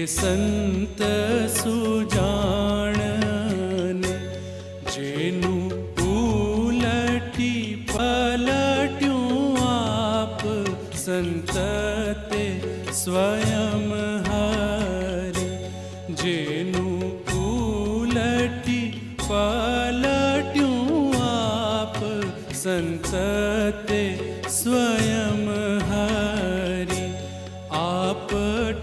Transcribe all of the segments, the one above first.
સંત સુજાણને જેનું ઉલટી પલટ્યું આપ સંત તે સ્વયં હરે જેનું ઉલટી પલટ્યું આપ સંત તે સ્વયં હરી આપ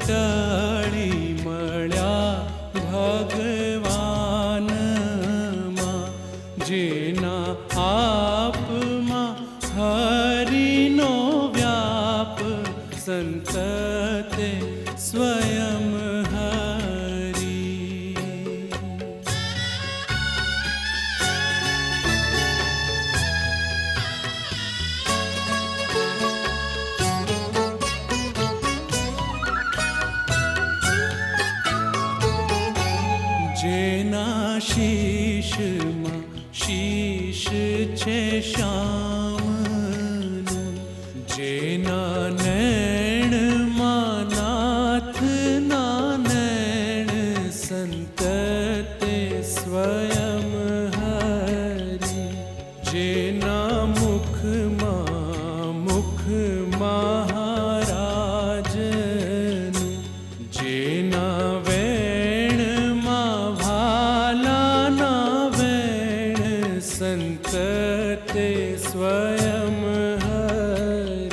ટળી મળ્યા ભગવાનમાં જેના આપમાં હરિનો વ્યાપ સંત તે સ્વયં જેના શીશમાં શીશ છે શ્યામનું જેના નૈણમાં નાથના નૈણ સંત તે સ્વયં હરી જેના મુખમાં મુખ મહારાજનું જેના સંત તે સ્વયં હરી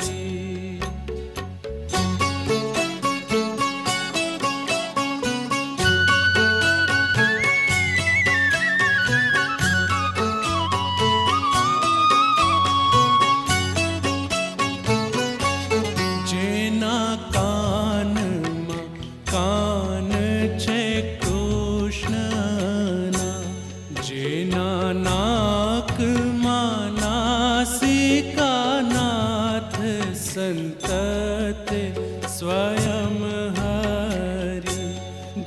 જેના કાનમાં કાન છે કૃષ્ણના જેના નાકમાં નાસિકાનાથ સંત તે સ્વયં હરી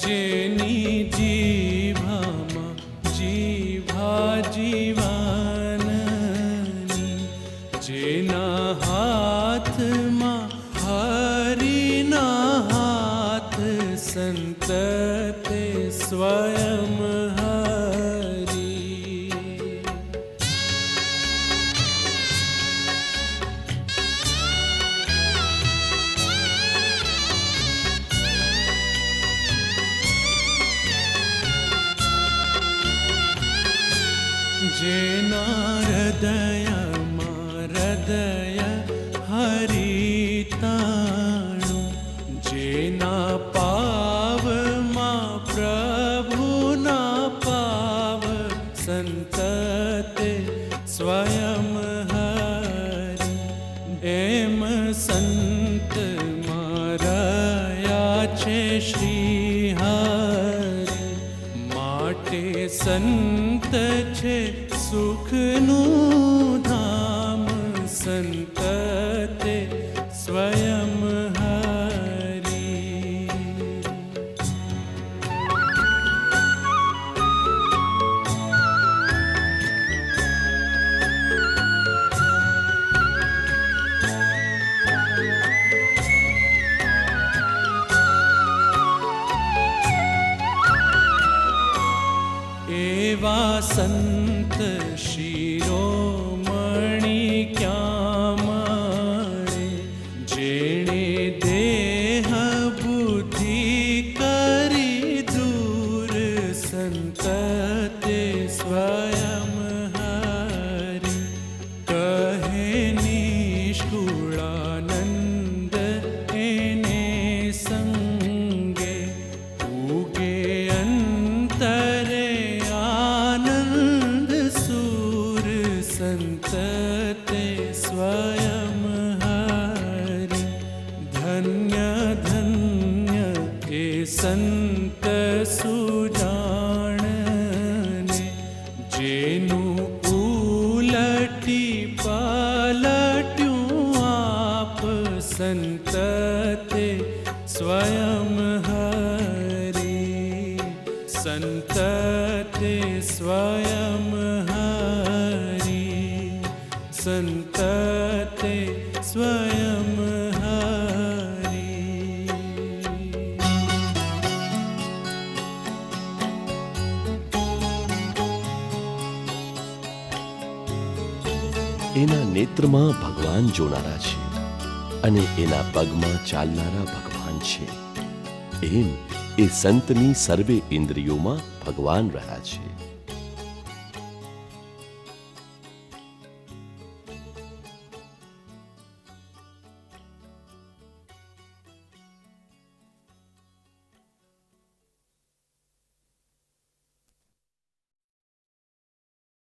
જેની જીભામાં જીભા જીવનની જેના હાથમાં હરિના હાથ સંત તે સ્વયં જેના હૃદયમાં હૃદય હરિતાણું જેના પાવમાં પ્રભુના પાવ સંત તે સ્વયં હરી એમ સંતમાં રહ્યા છે શ્રી હરિ માટે સંત છે સુખનું ધામ સંત તે સ્વયં હરી એવા સંત શિરોમણી ક્યાં મળે જેણે દેહ બુદ્ધિ કરી દૂર સંત તે સ્વયં હરી કહે નિષ્કુળાનંદ એને સંગે ઉગે અંતરે સંત તે સ્વયં હરી ધન્ય ધન્ય એ સંત સુજાણને જેનું ઉલટી પલટ્યું આપ સંત તે સ્વયં હરી સંત તે સ્વયં સંત તે સ્વયં હરી એના નેત્રમાં ભગવાન જોનારા છે અને એના પગમાં ચાલનારા ભગવાન છે, એમ એ સંતની સર્વે ઇન્દ્રિયોમાં ભગવાન રહ્યા છે.